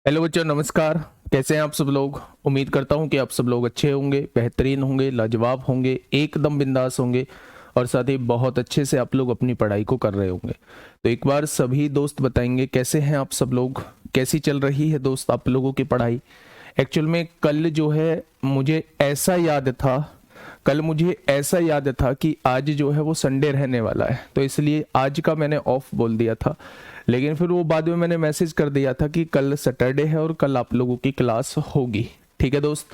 Hello बच्चों, नमस्कार। कैसे हैं आप सब लोग। उम्मीद करता हूं कि आप सब लोग अच्छे होंगे, बेहतरीन होंगे, लाजवाब होंगे, एकदम बिंदास होंगे और साथ ही बहुत अच्छे से आप लोग अपनी पढ़ाई को कर रहे होंगे। तो एक बार सभी दोस्त बताएंगे कैसे हैं आप सब लोग, कैसी चल रही है दोस्त आप लोगों की पढ़ाई। एक्चुअल में कल जो है मुझे ऐसा याद था, कल मुझे ऐसा याद था कि आज जो है वो संडे रहने वाला है, तो इसलिए आज का मैंने ऑफ बोल दिया था। लेकिन फिर वो बाद में मैंने मैसेज कर दिया था कि कल सैटरडे है और कल आप लोगों की क्लास होगी। ठीक है दोस्त,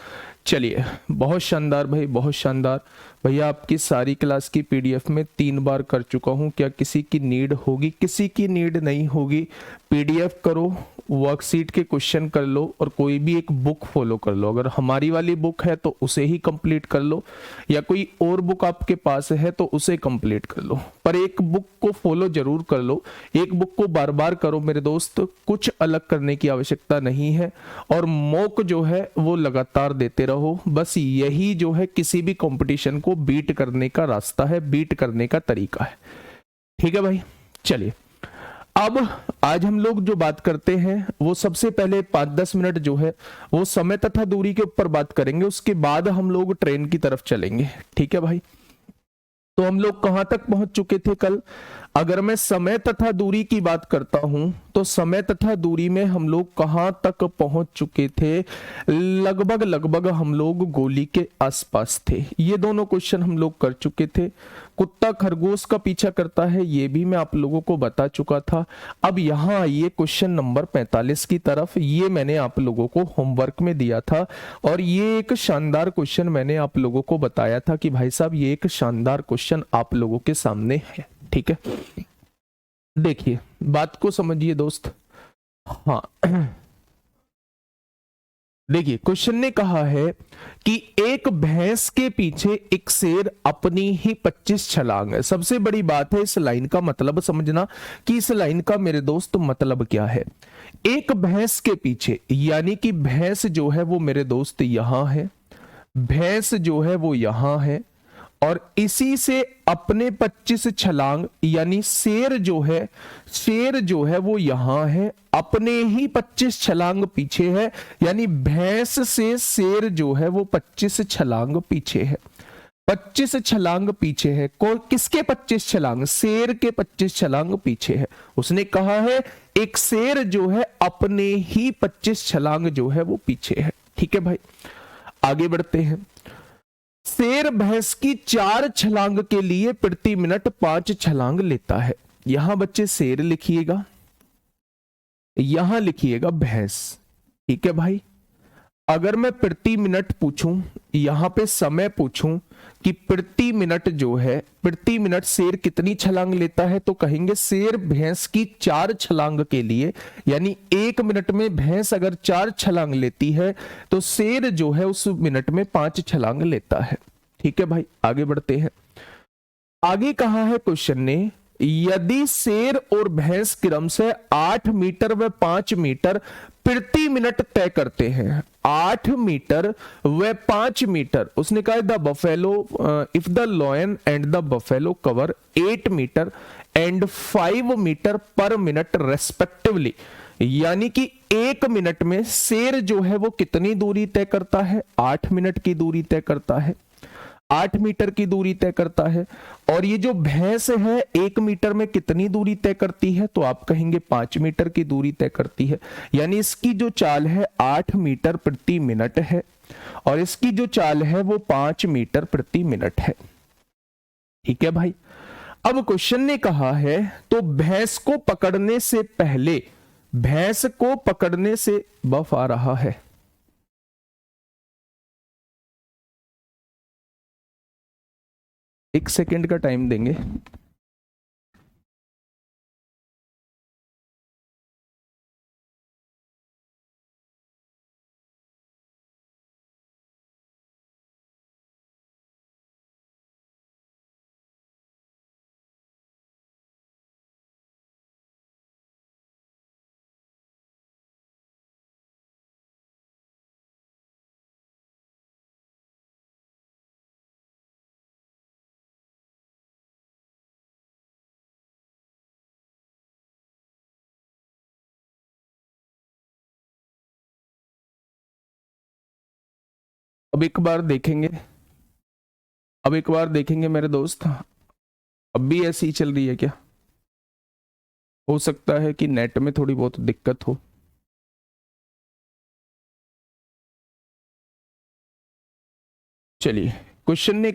चलिए। बहुत शानदार भाई, बहुत शानदार। भैया आपकी सारी क्लास की पीडीएफ में 3 बार कर चुका हूँ, क्या किसी की नीड होगी? किसी की नीड नहीं होगी। पीडीएफ करो, वर्कशीट के क्वेश्चन कर लो और कोई भी एक बुक फॉलो कर लो। अगर हमारी वाली बुक है तो उसे ही कंप्लीट कर लो, या कोई और बुक आपके पास है तो उसे कंप्लीट कर लो, पर एक बुक को फॉलो जरूर कर लो। एक बुक को बार बार करो मेरे दोस्त, कुछ अलग करने की आवश्यकता नहीं है। और मॉक जो है वो लगातार देते रहो, बस यही जो है किसी भी कंपटीशन को बीट करने का रास्ता है, बीट करने का तरीका है। ठीक है भाई, चलिए। अब आज हम लोग जो बात करते हैं वो सबसे पहले 5-10 मिनट जो है वो समय तथा दूरी के ऊपर बात करेंगे, उसके बाद हम लोग ट्रेन की तरफ चलेंगे। ठीक है भाई, तो हम लोग कहां तक पहुंच चुके थे कल? अगर मैं समय तथा दूरी की बात करता हूं तो समय तथा दूरी में हम लोग कहां तक पहुंच चुके थे? लगभग लगभग हम लोग गोली के आसपास थे। ये दोनों क्वेश्चन हम लोग कर चुके थे। कुत्ता खरगोश का पीछा करता है, ये भी मैं आप लोगों को बता चुका था। अब यहां आइए क्वेश्चन नंबर 45 की तरफ। ये मैंने आप लोगों को होमवर्क में दिया था और ये एक शानदार क्वेश्चन मैंने आप लोगों को बताया था कि भाई साहब ये एक शानदार क्वेश्चन आप लोगों के सामने है। ठीक है, देखिए बात को समझिए दोस्त। हाँ, देखिए क्वेश्चन ने कहा है कि एक भैंस के पीछे एक शेर अपनी ही 25 छलांग है। सबसे बड़ी बात है इस लाइन का मतलब समझना कि इस लाइन का मेरे दोस्त मतलब क्या है। एक भैंस के पीछे, यानी कि भैंस जो है वो मेरे दोस्त यहां है, भैंस जो है वो यहां है, और इसी से अपने 25 छलांग, यानी शेर जो है, शेर जो है वो यहां है, अपने ही 25 छलांग पीछे है। यानी भैंस से शेर जो है वो 25 छलांग पीछे है। 25 छलांग पीछे है। कौन किसके 25 छलांग? शेर के 25 छलांग पीछे है। उसने कहा है एक शेर जो है अपने ही 25 छलांग जो है वो पीछे है। ठीक है भाई, आगे बढ़ते हैं। शेर भैंस की 4 छलांग के लिए प्रति मिनट 5 छलांग लेता है। यहां बच्चे शेर लिखिएगा, यहां लिखिएगा भैंस। ठीक है भाई, अगर मैं प्रति मिनट पूछूं, यहां पे समय पूछूं कि प्रति मिनट जो है, प्रति मिनट शेर कितनी छलांग लेता है, तो कहेंगे शेर भैंस की 4 छलांग के लिए, यानी 1 मिनट में भैंस अगर 4 छलांग लेती है तो शेर जो है उस मिनट में 5 छलांग लेता है। ठीक है भाई, आगे बढ़ते हैं। आगे कहा है क्वेश्चन ने, यदि शेर और भैंस क्रमशः 8 मीटर व 5 मीटर प्रति मिनट तय करते हैं, 8 मीटर व 5 मीटर, उसने कहा the buffalo, if the lion and the buffalo cover 8 metre and 5 metre per minute respectively, यानी कि 1 मिनट में शेर जो है वो कितनी दूरी तय करता है? 8 मिनट की दूरी तय करता है, 8 मीटर की दूरी तय करता है। और ये जो भैंस है 1 मीटर में कितनी दूरी तय करती है? तो आप कहेंगे 5 मीटर की दूरी तय करती है। यानी इसकी जो चाल है 8 मीटर प्रति मिनट है और इसकी जो चाल है वो 5 मीटर प्रति मिनट है। ठीक है भाई, अब क्वेश्चन ने कहा है तो भैंस को पकड़ने से पहले, भैंस को पकड़ने से बफ आ रहा है, 1 सेकेंड का टाइम देंगे। अब एक बार देखेंगे, अब एक बार देखेंगे मेरे दोस्त, अब भी ऐसी ही चल रही है क्या? हो सकता है कि नेट में थोड़ी बहुत दिक्कत हो। चलिए, क्वेश्चन ने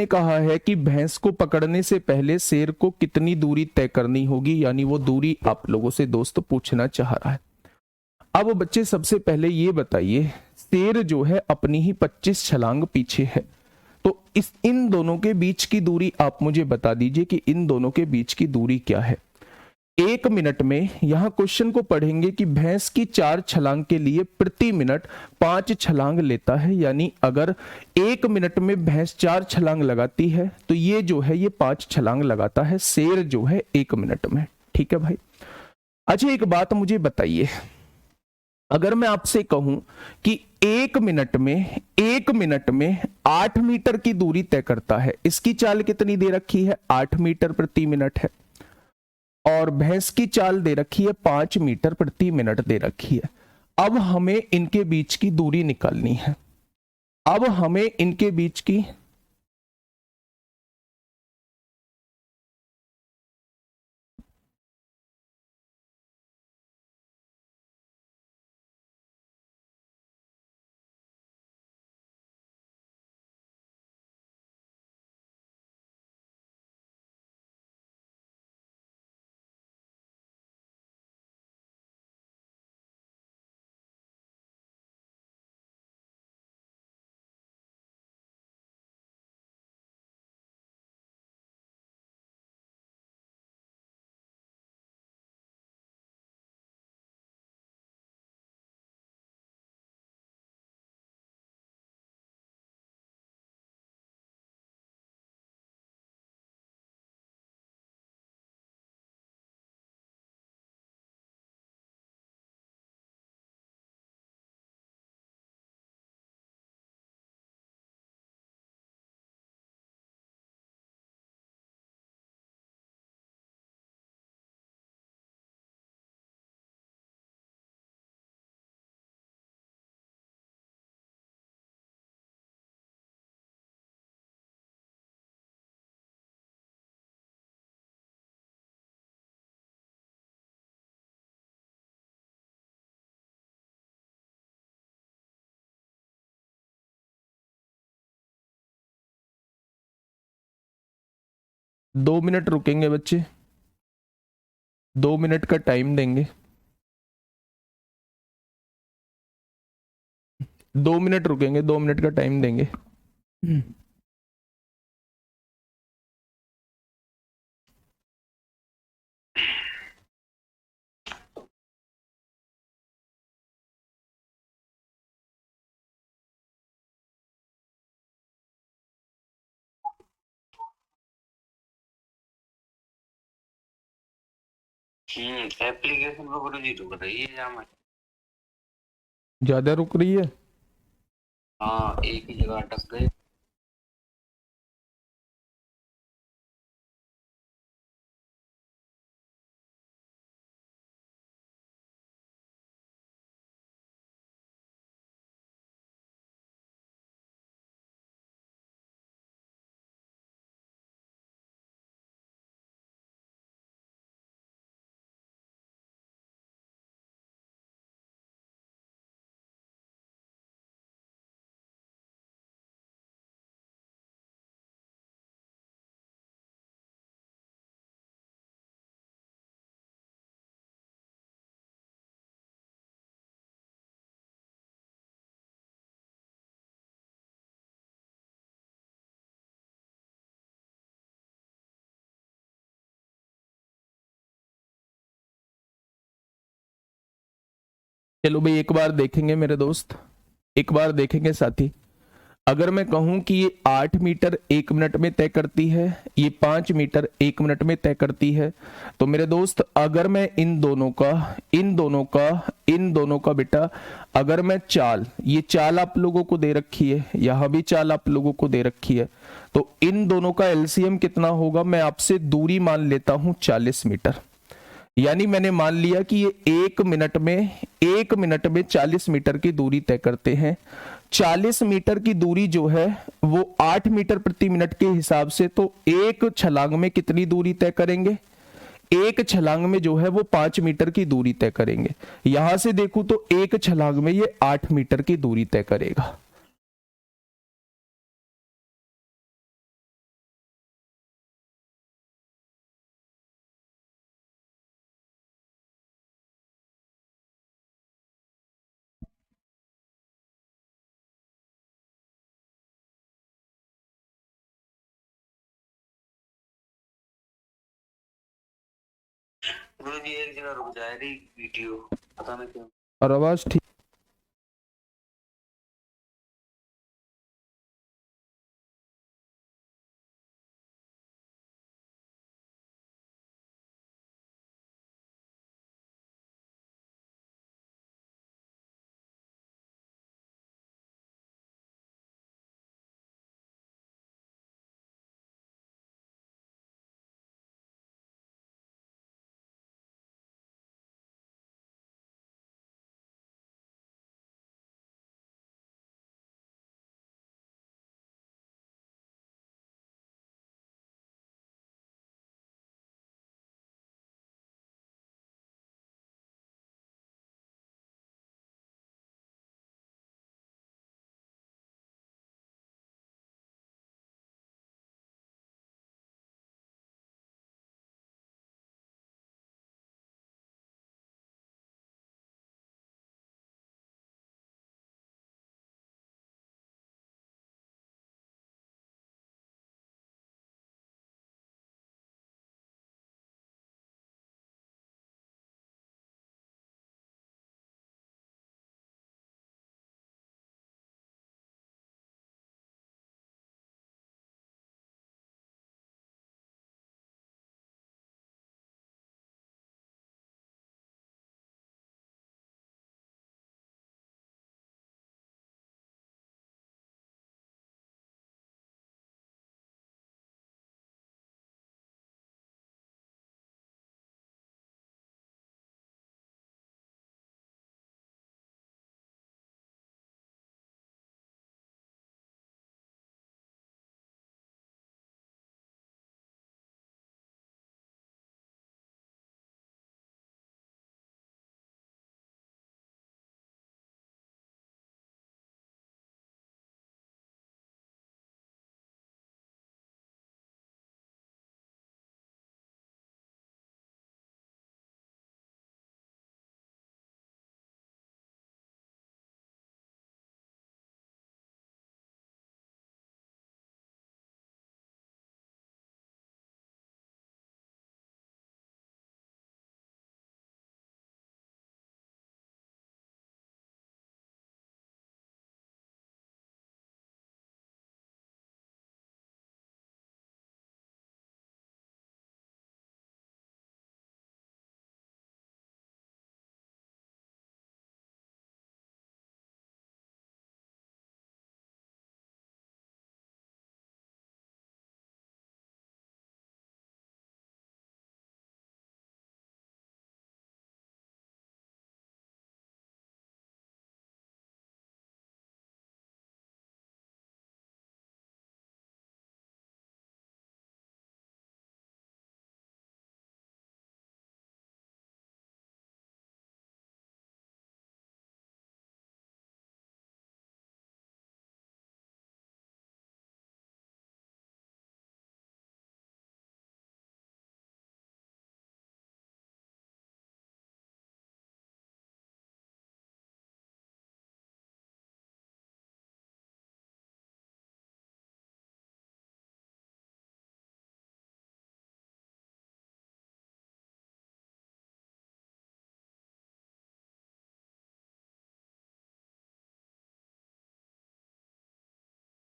कहा है कि भैंस को पकड़ने से पहले शेर को कितनी दूरी तय करनी होगी, यानी वो दूरी आप लोगों से दोस्त पूछना चाह रहा है। अब बच्चे सबसे पहले ये बताइए, शेर जो है अपनी ही 25 छलांग पीछे है, तो इन दोनों के बीच की दूरी आप मुझे बता दीजिए कि इन दोनों के बीच की दूरी क्या है। 1 मिनट में, यहां क्वेश्चन को पढ़ेंगे कि भैंस की 4 छलांग के लिए प्रति मिनट 5 छलांग लेता है, यानी अगर 1 मिनट में भैंस 4 छलांग लगाती है तो ये जो है ये 5 छलांग लगाता है शेर जो है 1 मिनट में। ठीक है भाई। अच्छा एक बात मुझे बताइए, अगर मैं आपसे कहूं कि 1 मिनट में 8 मीटर की दूरी तय करता है, इसकी चाल कितनी दे रखी है? 8 मीटर प्रति मिनट है, और भैंस की चाल दे रखी है 5 मीटर प्रति मिनट दे रखी है। अब हमें इनके बीच की दूरी निकालनी है। अब हमें इनके बीच की दो मिनट रुकेंगे बच्चे, 2 मिनट का टाइम देंगे, 2 मिनट रुकेंगे, 2 मिनट का टाइम देंगे। एप्लीकेशन को गुरुजी तो बताइए जहाँ ज्यादा रुक रही है। हाँ एक ही जगह अटक गए। चलो भाई एक बार देखेंगे मेरे दोस्त, एक बार देखेंगे साथी। अगर मैं कहूं कि ये 8 मीटर 1 मिनट में तय करती है, ये 5 मीटर 1 मिनट में तय करती है, तो मेरे दोस्त अगर मैं इन दोनों का बेटा, अगर मैं चाल, ये चाल आप लोगों को दे रखी है, यहां भी चाल आप लोगों को दे रखी है, तो इन दोनों का एलसीएम कितना होगा? मैं आपसे दूरी मान लेता हूं 40 मीटर, यानी मैंने मान लिया कि ये 1 मिनट में 40 मीटर की दूरी तय करते हैं। 40 मीटर की दूरी जो है वो 8 मीटर प्रति मिनट के हिसाब से, तो एक छलांग में कितनी दूरी तय करेंगे? एक छलांग में जो है वो 5 मीटर की दूरी तय करेंगे। यहां से देखूं तो एक छलांग में ये 8 मीटर की दूरी तय करेगा। गुरु जी एक जगह रुक जा रही वीडियो, पता नहीं क्यों। और आवाज ठीक?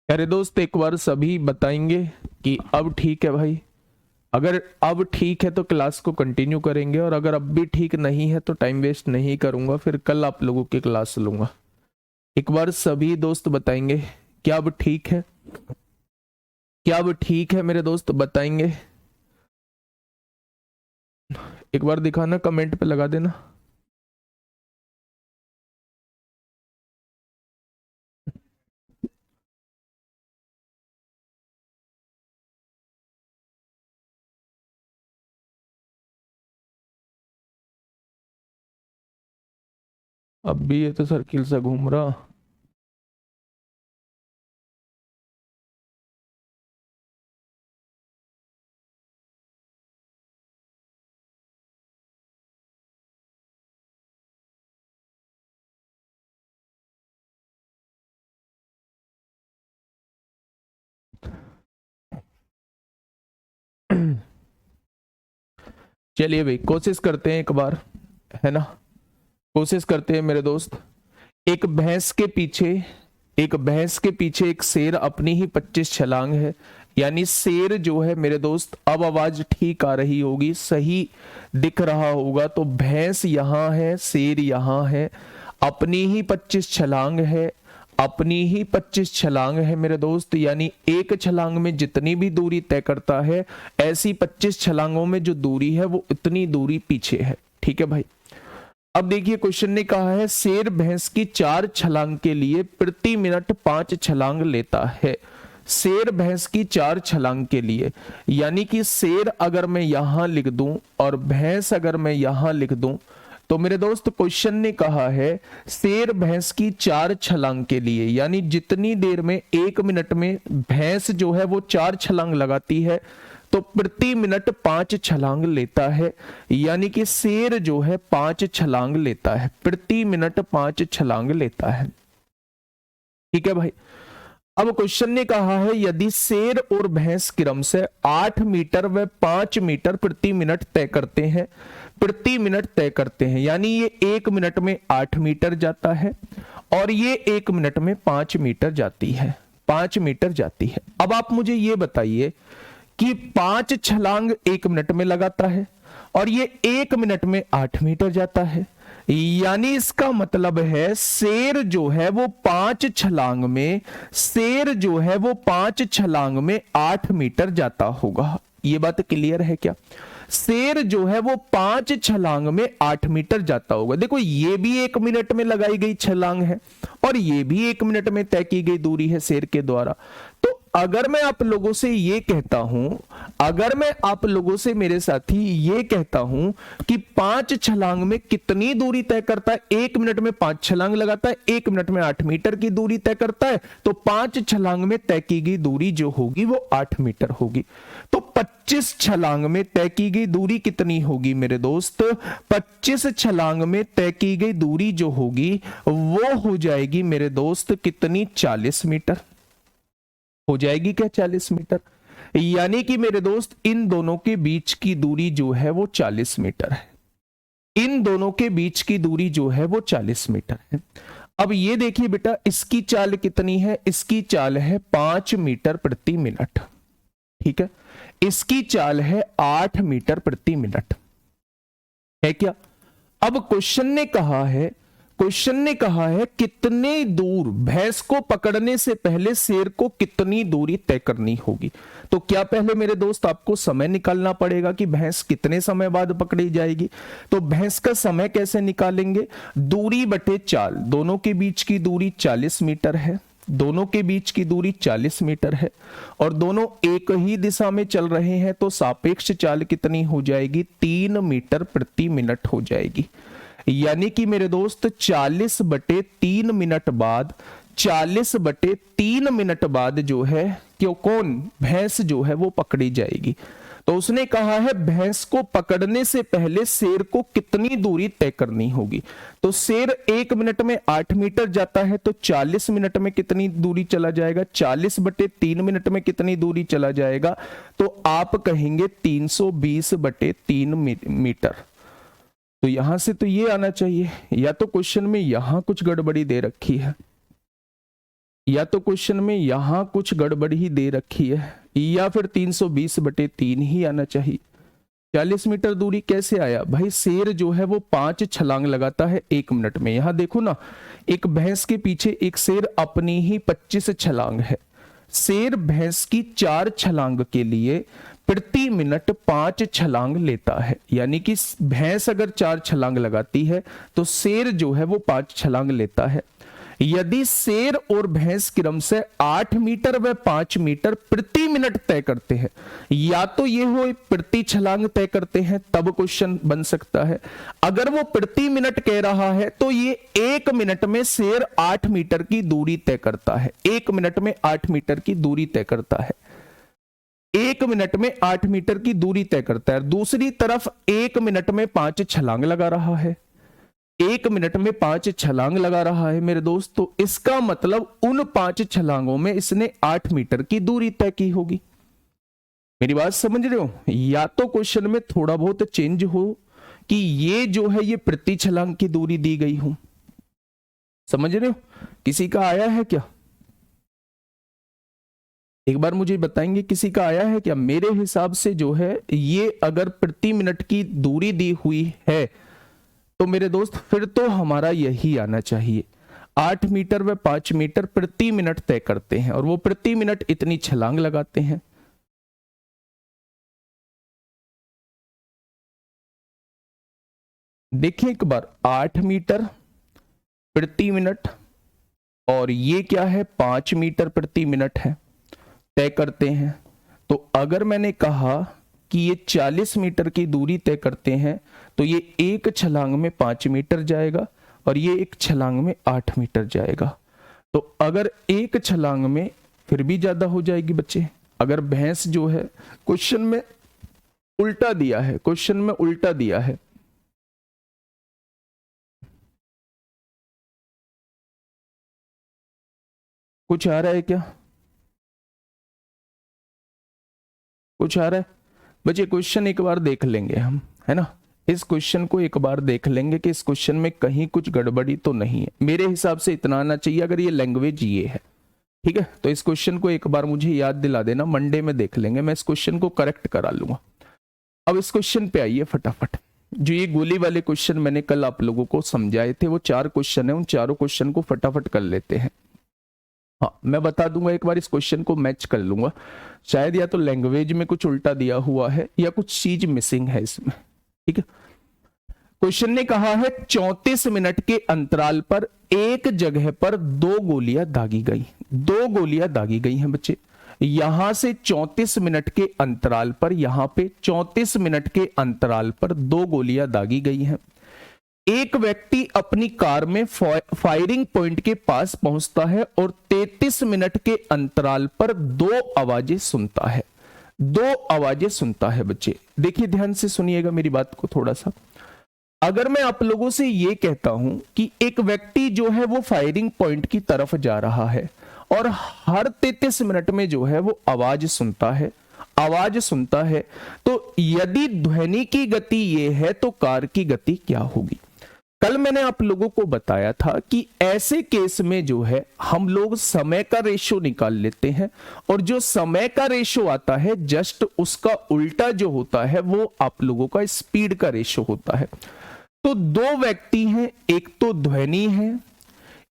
अरे दोस्त एक बार सभी बताएंगे कि अब ठीक है भाई। अगर अब ठीक है तो क्लास को कंटिन्यू करेंगे, और अगर अब भी ठीक नहीं है तो टाइम वेस्ट नहीं करूंगा, फिर कल आप लोगों की क्लास लूंगा। एक बार सभी दोस्त बताएंगे क्या अब ठीक है? क्या अब ठीक है मेरे दोस्त बताएंगे? एक बार दिखाना, कमेंट पे लगा देना। अब भी ये तो सर्किल से घूम रहा। चलिए भाई कोशिश करते हैं एक बार, है ना, कोशिश करते हैं मेरे दोस्त। एक भैंस के पीछे एक शेर अपनी ही 25 छलांग है। यानी शेर जो है मेरे दोस्त, अब आवाज ठीक आ रही होगी, सही दिख रहा होगा। तो भैंस यहां है, शेर यहां है, अपनी ही 25 छलांग है, अपनी ही 25 छलांग है मेरे दोस्त। यानी एक छलांग में जितनी भी दूरी तय करता है, ऐसी 25 छलांगों में जो दूरी है वो इतनी दूरी पीछे है। ठीक है भाई। अब देखिए क्वेश्चन ने कहा है शेर भैंस की 4 छलांग के लिए प्रति मिनट 5 छलांग लेता है। शेर भैंस की 4 छलांग के लिए, यानी कि शेर अगर मैं यहां लिख दूं और भैंस अगर मैं यहां लिख दूं, तो मेरे दोस्त क्वेश्चन ने कहा है शेर भैंस की 4 छलांग के लिए, यानी जितनी देर में 1 मिनट में भैंस जो है वो 4 छलांग लगाती है, तो प्रति मिनट 5 छलांग लेता है। यानी कि शेर जो है 5 छलांग लेता है, प्रति मिनट 5 छलांग लेता है। ठीक है भाई। अब क्वेश्चन ने कहा है यदि शेर और भैंस क्रम से 8 मीटर व 5 मीटर प्रति मिनट तय करते हैं, प्रति मिनट तय करते हैं, यानी ये 1 मिनट में 8 मीटर जाता है और ये 1 मिनट में 5 मीटर जाती है, 5 मीटर जाती है। अब आप मुझे ये बताइए कि 5 छलांग 1 मिनट में लगाता है और ये 1 मिनट में 8 मीटर जाता है। यानी इसका मतलब है शेर जो है वो 5 छलांग में, शेर जो है वो 5 छलांग में 8 मीटर जाता होगा। ये बात क्लियर है क्या? शेर जो है वो 5 छलांग में 8 मीटर जाता होगा। देखो ये भी 1 मिनट में लगाई गई छलांग है और ये भी 1 मिनट में तय की गई दूरी है शेर के द्वारा। तो अगर मैं आप लोगों से ये कहता हूं, अगर मैं आप लोगों से मेरे साथी ये कहता हूं कि 5 छलांग में कितनी दूरी तय करता है, 1 मिनट में 5 छलांग लगाता है, 1 मिनट में 8 मीटर की दूरी तय करता है, तो 5 छलांग में तय की गई दूरी जो होगी वो 8 मीटर होगी। तो 25 छलांग में तय की गई दूरी कितनी होगी मेरे दोस्त? 25 छलांग में तय की गई दूरी जो होगी वो हो जाएगी मेरे दोस्त कितनी? 40 मीटर हो जाएगी क्या? 40 मीटर। यानी कि मेरे दोस्त इन दोनों के बीच की दूरी जो है वो 40 मीटर है। इन दोनों के बीच की दूरी जो है वो 40 मीटर है। अब ये देखिए बेटा, इसकी चाल कितनी है? इसकी चाल है 5 मीटर प्रति मिनट। ठीक है, इसकी चाल है 8 मीटर प्रति मिनट, है क्या? अब क्वेश्चन ने कहा है, क्वेश्चन ने कहा है कितने दूर भैंस को पकड़ने से पहले शेर को कितनी दूरी तय करनी होगी। तो क्या पहले मेरे दोस्त आपको समय निकालना पड़ेगा कि भैंस कितने समय बाद पकड़ी जाएगी। तो भैंस का समय कैसे निकालेंगे? दूरी बटे चाल, दोनों के बीच की दूरी 40 मीटर है, दोनों के बीच की दूरी 40 मीटर है और दोनों एक ही दिशा में चल रहे हैं, तो सापेक्ष चाल कितनी हो जाएगी? 3 मीटर प्रति मिनट हो जाएगी। यानी कि मेरे दोस्त 40 बटे 3 मिनट बाद, 40 बटे 3 मिनट बाद जो है क्यों कौन भैंस जो है वो पकड़ी जाएगी। तो उसने कहा है भैंस को पकड़ने से पहले शेर को कितनी दूरी तय करनी होगी। तो शेर 1 मिनट में 8 मीटर जाता है, तो 40 मिनट में कितनी दूरी चला जाएगा? 40 बटे 3 मिनट में कितनी दूरी चला जाएगा? तो आप कहेंगे 320 बटे 3 मीटर। तो यहां से तो ये आना चाहिए, या तो क्वेश्चन में यहां कुछ गड़बड़ी दे रखी है, या तो क्वेश्चन में यहां कुछ गड़बड़ी ही दे रखी है, या फिर 320 बटे 3 ही आना चाहिए। 40 मीटर दूरी कैसे आया भाई? शेर जो है वो 5 छलांग लगाता है 1 मिनट में। यहां देखो ना, एक भैंस के पीछे एक शेर अपनी ही 25 छलांग है। शेर भैंस की 4 छलांग के लिए प्रति मिनट 5 छलांग लेता है। यानी कि भैंस अगर 4 छलांग लगाती है तो शेर जो है वो 5 छलांग लेता है। यदि शेर और भैंस क्रमशः 8 मीटर व 5 मीटर प्रति मिनट तय करते हैं, या तो ये हो प्रति छलांग तय करते हैं तब क्वेश्चन बन सकता है। अगर वो प्रति मिनट कह रहा है तो ये 1 मिनट में शेर 8 मीटर की दूरी तय करता है। 1 मिनट में 8 मीटर की दूरी तय करता है। 1 मिनट में 8 मीटर की दूरी तय करता है। दूसरी तरफ 1 मिनट में 5 छलांग लगा रहा है। 1 मिनट में 5 छलांग लगा रहा है मेरे दोस्त, तो इसका मतलब उन 5 छलांगों में इसने 8 मीटर की दूरी तय की होगी। मेरी बात समझ रहे हो? या तो क्वेश्चन में थोड़ा बहुत चेंज हो कि ये जो है ये प्रति छलांग की दूरी दी गई हो। समझ रहे हो? किसी का आया है क्या? एक बार मुझे बताएंगे, किसी का आया है क्या? मेरे हिसाब से जो है ये अगर प्रति मिनट की दूरी दी हुई है तो मेरे दोस्त फिर तो हमारा यही आना चाहिए। 8 मीटर व 5 मीटर प्रति मिनट तय करते हैं और वो प्रति मिनट इतनी छलांग लगाते हैं। देखिए एक बार, 8 मीटर प्रति मिनट और ये क्या है, 5 मीटर प्रति मिनट है, तय करते हैं। तो अगर मैंने कहा कि ये 40 मीटर की दूरी तय करते हैं तो ये एक छलांग में 5 मीटर जाएगा और ये एक छलांग में 8 मीटर जाएगा। तो अगर एक छलांग में फिर भी ज्यादा हो जाएगी बच्चे। अगर भैंस जो है क्वेश्चन में उल्टा दिया है, क्वेश्चन में उल्टा दिया है, कुछ आ रहा है क्या? कुछ आ रहा है बच्चे? क्वेश्चन एक बार देख लेंगे हम, है ना। इस क्वेश्चन को एक बार देख लेंगे कि इस क्वेश्चन में कहीं कुछ गड़बड़ी तो नहीं है। मेरे हिसाब से इतना आना चाहिए अगर ये लैंग्वेज ये है, ठीक है। तो इस क्वेश्चन को एक बार मुझे याद दिला देना, मंडे में देख लेंगे, मैं इस क्वेश्चन को करेक्ट करा लूंगा। अब इस क्वेश्चन पे आइए फटाफट। जो ये गोली वाले क्वेश्चन मैंने कल आप लोगों को समझाए थे, वो 4 क्वेश्चन है, उन चारों क्वेश्चन को फटाफट कर लेते हैं। हाँ, मैं बता दूंगा एक बार, इस क्वेश्चन को मैच कर लूंगा। शायद या तो लैंग्वेज में कुछ उल्टा दिया हुआ है या कुछ चीज मिसिंग है इसमें, ठीक है। क्वेश्चन ने कहा है 34 मिनट के अंतराल पर एक जगह पर 2 गोलियां दागी गई। 2 गोलियां दागी गई हैं बच्चे। यहां से 34 मिनट के अंतराल पर, यहां पे 34 मिनट के अंतराल पर 2 गोलियां दागी गई हैं। एक व्यक्ति अपनी कार में फायरिंग पॉइंट के पास पहुंचता है और 33 मिनट के अंतराल पर 2 आवाजें सुनता है। 2 आवाजें सुनता है बच्चे। देखिए ध्यान से सुनिएगा मेरी बात को थोड़ा सा। अगर मैं आप लोगों से यह कहता हूं कि एक व्यक्ति जो है वो फायरिंग पॉइंट की तरफ जा रहा है और हर 33 मिनट में जो है वो आवाज सुनता है, आवाज सुनता है, तो यदि ध्वनि की गति ये है तो कार की गति क्या होगी? कल मैंने आप लोगों को बताया था कि ऐसे केस में जो है हम लोग समय का रेशो निकाल लेते हैं और जो समय का रेशो आता है जस्ट उसका उल्टा जो होता है वो आप लोगों का स्पीड का रेशो होता है। तो 2 व्यक्ति हैं, एक तो ध्वनि है,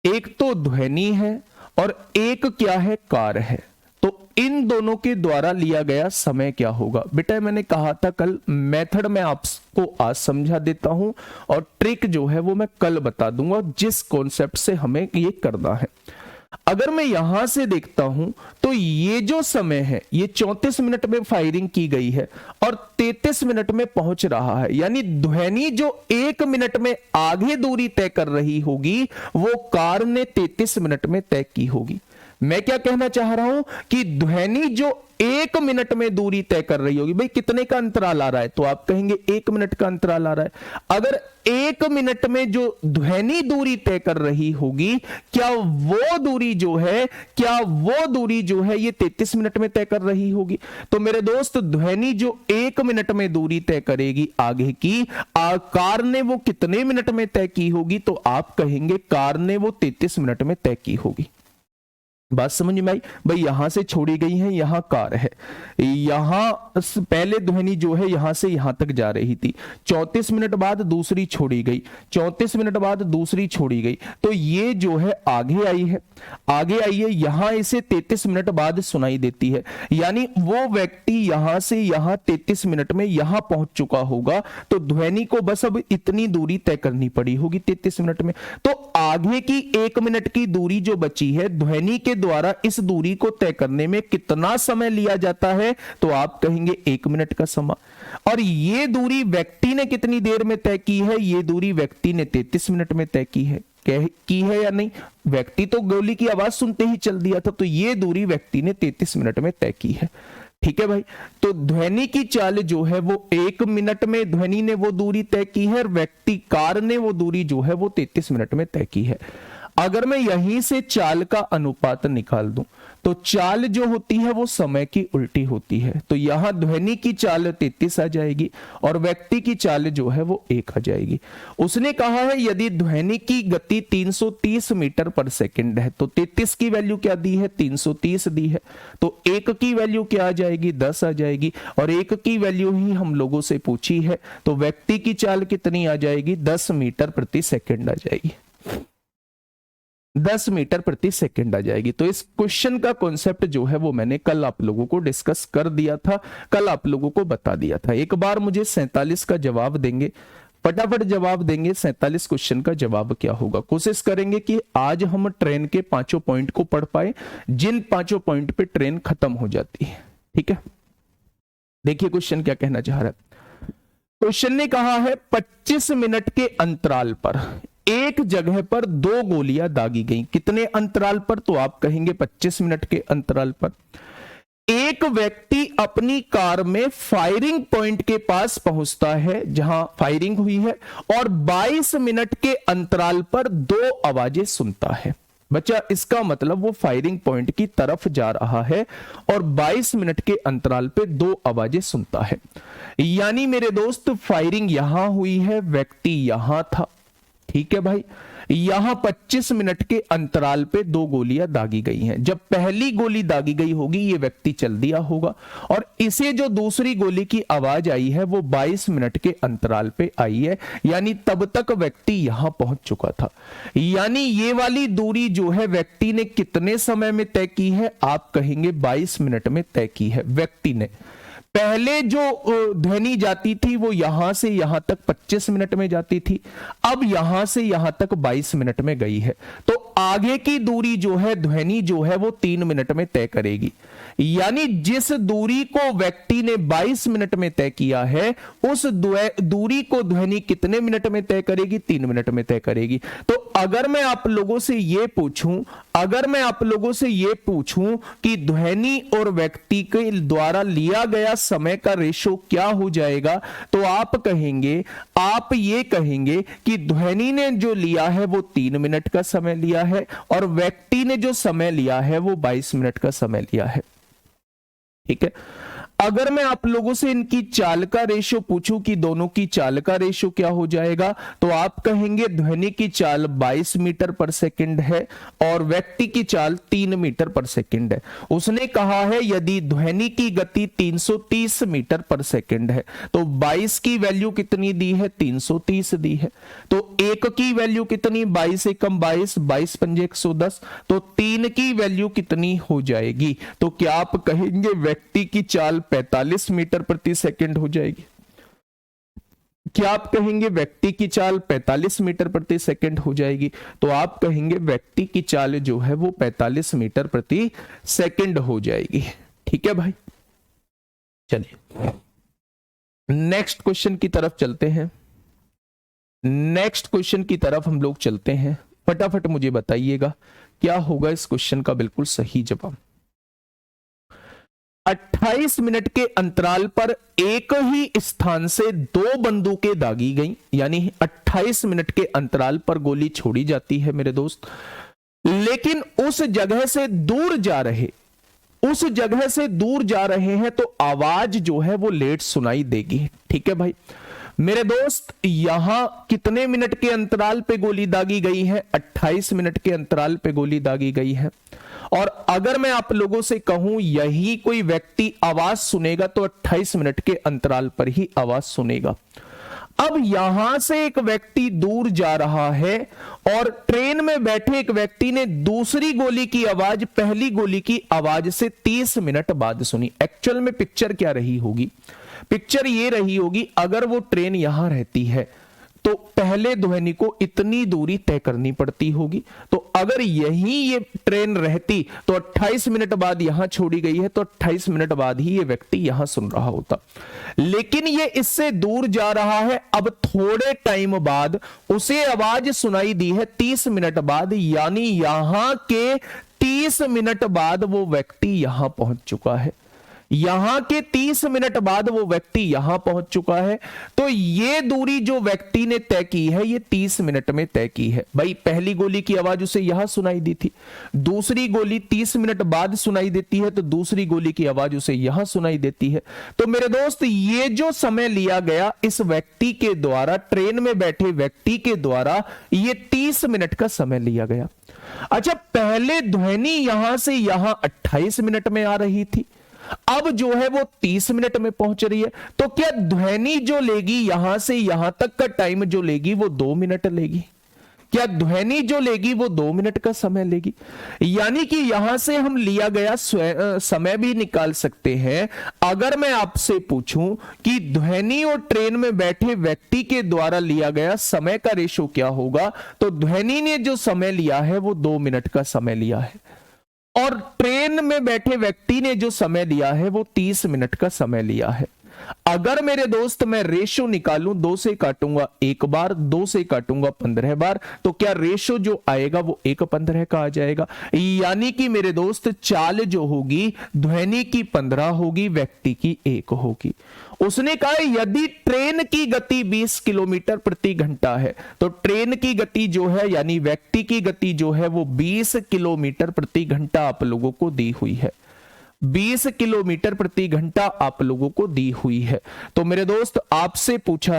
एक तो ध्वनि है और एक क्या है, कार है। तो इन दोनों के द्वारा लिया गया समय क्या होगा? बेटा मैंने कहा था कल, मेथड मैं आपको आज समझा देता हूं और ट्रिक जो है वो मैं कल बता दूंगा, जिस कॉन्सेप्ट से हमें ये करना है। अगर मैं यहां से देखता हूं तो ये जो समय है ये 34 मिनट में फायरिंग की गई है और 33 मिनट में पहुंच रहा है, यानी ध्वनि जो 1 मिनट में आगे दूरी तय कर रही होगी वो कार ने 33 मिनट में तय की होगी। मैं क्या कहना चाह रहा हूं कि ध्वनि जो 1 मिनट में दूरी तय कर रही होगी, भाई कितने का अंतराल आ रहा है? तो आप कहेंगे 1 मिनट का अंतराल आ रहा है। अगर 1 मिनट में जो ध्वनि दूरी तय कर रही होगी, क्या वो दूरी जो है ये 33 मिनट में तय कर रही होगी? तो मेरे दोस्त ध्वनि जो 1 मिनट में दूरी तय करेगी आगे की, कार ने वो कितने मिनट में तय की होगी? तो आप कहेंगे कार ने वो 33 मिनट में तय की होगी। बात समझ में आई भाई? यहां से छोड़ी गई है, यहां कार है, यहां पहले ध्वनि जो है यहां से यहां तक जा रही थी, 34 मिनट बाद दूसरी छोड़ी गई, 34 मिनट बाद दूसरी छोड़ी गई, तो ये जो है आगे आई है, आगे आई है, यहां इसे 33 मिनट बाद सुनाई देती है। यानी वो व्यक्ति यहां से यहां 33 मिनट में यहां पहुंच चुका होगा, तो ध्वनि को बस अब इतनी दूरी तय करनी पड़ी होगी 33 मिनट में। तो आगे की 1 मिनट की दूरी जो बची है, ध्वनि के द्वारा इस दूरी को तय करने में कितना समय लिया जाता है? तो आप कहेंगे 1 मिनट का समय। और ये दूरी व्यक्ति ने कितनी देर में तय की है? ये दूरी व्यक्ति ने 33 मिनट में तय की है। की है या नहीं? व्यक्ति तो गोली की आवाज सुनते ही चल दिया था, तो ये दूरी व्यक्ति ने 33 मिनट में तय की है। ठीक है भाई? तो ध्वनि की चाल जो है वो 1 मिनट में ध्वनि ने वो दूरी तय की है, और व्यक्ति कार ने वो दूरी जो है वो 33 मिनट में तय की है। अगर मैं यहीं से चाल का अनुपात निकाल दूं, तो चाल जो होती है वो समय की उल्टी होती है। तो यहां ध्वनि की चाल 33 आ जाएगी और व्यक्ति की चाल जो है वो 1 आ जाएगी। उसने कहा है यदि ध्वनि की गति 330 मीटर पर सेकंड है, तो 33 की वैल्यू क्या दी है? 330 दी है। तो 1 की वैल्यू क्या आ जाएगी? 10 आ जाएगी। और 1 की वैल्यू ही हम लोगों से पूछी है, तो व्यक्ति की चाल कितनी आ जाएगी? 10 मीटर प्रति सेकंड आ जाएगी। 10 मीटर प्रति सेकंड आ जाएगी। तो इस क्वेश्चन का कॉन्सेप्ट जो है वो मैंने कल आप लोगों को डिस्कस कर दिया था, कल आप लोगों को बता दिया था। एक बार मुझे 47 का जवाब देंगे, फटाफट जवाब देंगे। 47 क्वेश्चन का जवाब क्या होगा? कोशिश करेंगे कि आज हम ट्रेन के 5 पॉइंट को पढ़ पाए, जिन 5 पॉइंट पे ट्रेन खत्म हो जाती है। ठीक है, देखिए क्वेश्चन क्या कहना चाह रहा है। क्वेश्चन ने कहा है 25 मिनट के अंतराल पर एक जगह पर 2 गोलियां दागी गई। कितने अंतराल पर? तो आप कहेंगे 25 मिनट के अंतराल पर। एक व्यक्ति अपनी कार में फायरिंग पॉइंट के पास पहुंचता है जहां फायरिंग हुई है, और 22 मिनट के अंतराल पर 2 आवाजें सुनता है। बच्चा, इसका मतलब वो फायरिंग पॉइंट की तरफ जा रहा है और 22 मिनट के अंतराल पे 2 आवाजें सुनता है। यानी मेरे दोस्त फायरिंग यहां हुई है, व्यक्ति यहां था। ठीक है भाई, यहां 25 मिनट के अंतराल पे 2 गोलियां दागी गई हैं। जब पहली गोली दागी गई होगी, ये व्यक्ति चल दिया होगा, और इसे जो दूसरी गोली की आवाज आई है वो 22 मिनट के अंतराल पे आई है। यानी तब तक व्यक्ति यहां पहुंच चुका था। यानी ये वाली दूरी जो है व्यक्ति ने कितने समय में तय की है? आप कहेंगे 22 मिनट में तय की है व्यक्ति ने। पहले जो ध्वनि जाती थी वो यहां से यहां तक 25 मिनट में जाती थी, अब यहां से यहां तक 22 मिनट में गई है। तो आगे की दूरी जो है ध्वनि जो है वो 3 मिनट में तय करेगी। यानी जिस दूरी को व्यक्ति ने 22 मिनट में तय किया है, उस दूरी को ध्वनि कितने मिनट में तय करेगी? 3 मिनट में तय करेगी। तो अगर मैं आप लोगों से यह पूछूं कि ध्वनि और व्यक्ति के द्वारा लिया गया समय का रेशो क्या हो जाएगा, तो आप ये कहेंगे कि ध्वनि ने जो लिया है वो 3 मिनट का समय लिया है, और व्यक्ति ने जो समय लिया है वो 22 मिनट का समय लिया है। ठीक है, अगर मैं आप लोगों से इनकी चाल का रेशो पूछूं कि दोनों की चाल का रेशो क्या हो जाएगा, तो आप कहेंगे ध्वनि की चाल 22 मीटर पर सेकंड है और व्यक्ति की चाल 3 मीटर पर सेकंड है। उसने कहा है यदि ध्वनि की गति 330 मीटर पर सेकंड है, तो 22 की वैल्यू कितनी दी है? 330 दी है। तो 1 की वैल्यू कितनी? 22 एकम 22, 22 पंजे 110। तो 3 की वैल्यू कितनी हो जाएगी? तो क्या आप कहेंगे व्यक्ति की चाल 45 मीटर प्रति सेकंड हो जाएगी? क्या आप कहेंगे व्यक्ति की चाल 45 मीटर प्रति सेकंड हो जाएगी? तो आप कहेंगे व्यक्ति की चाल जो है वो 45 मीटर प्रति सेकंड हो जाएगी। ठीक है भाई, चलिए नेक्स्ट क्वेश्चन की तरफ चलते हैं। नेक्स्ट क्वेश्चन की तरफ हम लोग चलते हैं। फटाफट मुझे बताइएगा क्या होगा इस क्वेश्चन का बिल्कुल सही जवाब। 28 मिनट के अंतराल पर एक ही स्थान से 2 बंदूकें दागी गई। यानी 28 मिनट के अंतराल पर गोली छोड़ी जाती है मेरे दोस्त, लेकिन उस जगह से दूर जा रहे हैं तो आवाज जो है वो लेट सुनाई देगी। ठीक है भाई मेरे दोस्त, यहां कितने मिनट के अंतराल पे गोली दागी गई है? 28 मिनट के अंतराल पे गोली दागी गई है। और अगर मैं आप लोगों से कहूं यही कोई व्यक्ति आवाज सुनेगा तो 28 मिनट के अंतराल पर ही आवाज सुनेगा। अब यहां से एक व्यक्ति दूर जा रहा है और ट्रेन में बैठे एक व्यक्ति ने दूसरी गोली की आवाज पहली गोली की आवाज से 30 मिनट बाद सुनी। एक्चुअल में पिक्चर क्या रही होगी? पिक्चर ये रही होगी, अगर वो ट्रेन यहां रहती है तो पहले ध्वनि को इतनी दूरी तय करनी पड़ती होगी, तो अगर यही ये ट्रेन रहती तो 28 मिनट बाद यहां छोड़ी गई है तो 28 मिनट बाद ही ये व्यक्ति यहां सुन रहा होता। लेकिन ये इससे दूर जा रहा है, अब थोड़े टाइम बाद उसे आवाज सुनाई दी है 30 मिनट बाद, यानी यहां के 30 मिनट बाद वो व्यक्ति यहां पहुंच चुका है। यहां के 30 मिनट बाद वो व्यक्ति यहां पहुंच चुका है। तो ये दूरी जो व्यक्ति ने तय की है ये 30 मिनट में तय की है। भाई पहली गोली की आवाज उसे यहां सुनाई दी थी, दूसरी गोली 30 मिनट बाद सुनाई देती है तो दूसरी गोली की आवाज उसे यहां सुनाई देती है। तो मेरे दोस्त ये जो समय लिया गया इस व्यक्ति के द्वारा, ट्रेन में बैठे व्यक्ति के द्वारा, ये 30 मिनट का समय लिया गया। अच्छा, पहले ध्वनि यहां से यहां 28 मिनट में आ रही थी, अब जो है वो 30 मिनट में पहुंच रही है, तो क्या ध्वनि जो लेगी यहां से यहां तक का टाइम जो लेगी वो 2 मिनट लेगी? क्या ध्वनि जो लेगी वो 2 मिनट का समय लेगी? यानी कि यहां से हम लिया गया समय भी निकाल सकते हैं। अगर मैं आपसे पूछूं कि ध्वनि और ट्रेन में बैठे व्यक्ति के द्वारा लिया गया समय का रेशो क्या होगा, तो ध्वनि ने जो समय लिया है वो 2 मिनट का समय लिया है और ट्रेन में बैठे व्यक्ति ने जो समय लिया है वो 30 मिनट का समय लिया है। अगर मेरे दोस्त मैं रेशो निकालूं, 2 से काटूंगा 1 बार, 2 से काटूंगा 15 बार, तो क्या रेशो जो आएगा वो 1:15 का आ जाएगा। यानी कि मेरे दोस्त चाल जो होगी ध्वनि की 15 होगी, व्यक्ति की 1 होगी। उसने कहा यदि ट्रेन की गति 20 किलोमीटर प्रति घंटा है तो ट्रेन की गति जो है यानी व्यक्ति की गति जो है वो 20 किलोमीटर प्रति घंटा आप लोगों को दी हुई है। 20 किलोमीटर प्रति घंटा आप लोगों को दी हुई है। तो मेरे दोस्त आपसे पूछा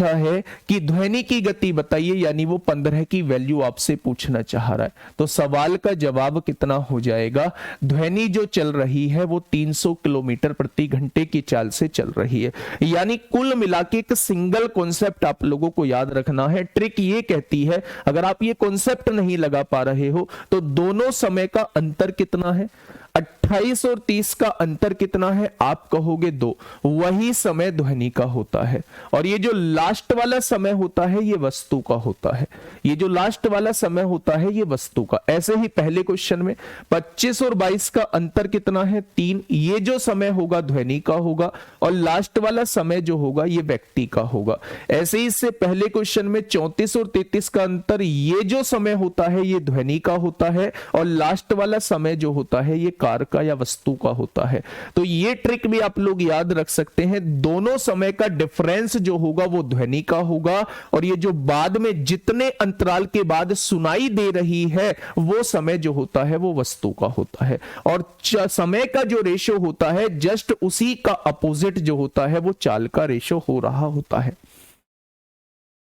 है कि ध्वनि की गति बताइए, यानी वो 15 की वैल्यू आपसे पूछना चाह रहा है। तो सवाल का जवाब कितना हो जाएगा? ध्वनि जो चल रही है वो 300 किलोमीटर प्रति घंटे की चाल से चल रही है। यानी कुल मिला के एक सिंगल कॉन्सेप्ट आप लोगों को याद रखना है। ट्रिक ये कहती है, अगर आप ये कॉन्सेप्ट नहीं लगा पा रहे हो तो दोनों समय का अंतर कितना है, 28 और 30 का अंतर कितना है, आप कहोगे 2, वही समय ध्वनि का होता है। और ये जो लास्ट वाला समय होता है ये वस्तु का होता है, ये जो लास्ट वाला समय होता है ये वस्तु का। ऐसे ही पहले क्वेश्चन में 25 और 22 का अंतर कितना है, 3, ये जो समय होगा ध्वनि का होगा और लास्ट वाला समय जो होगा ये व्यक्ति का होगा। ऐसे ही इससे पहले क्वेश्चन में 34 और 33 का अंतर, ये जो समय होता है ये ध्वनि का होता है और लास्ट वाला समय जो होता है ये कार का या वस्तु का होता है। तो ये ट्रिक भी आप लोग याद रख सकते हैं, दोनों समय का डिफरेंस जो होगा वो ध्वनि का होगा और ये जो बाद में जितने अंतराल के बाद सुनाई दे रही है वो समय जो होता है वो वस्तु का होता है। और समय का जो रेशो होता है जस्ट उसी का अपोजिट जो होता है वो चाल का रेशो हो रहा होता है।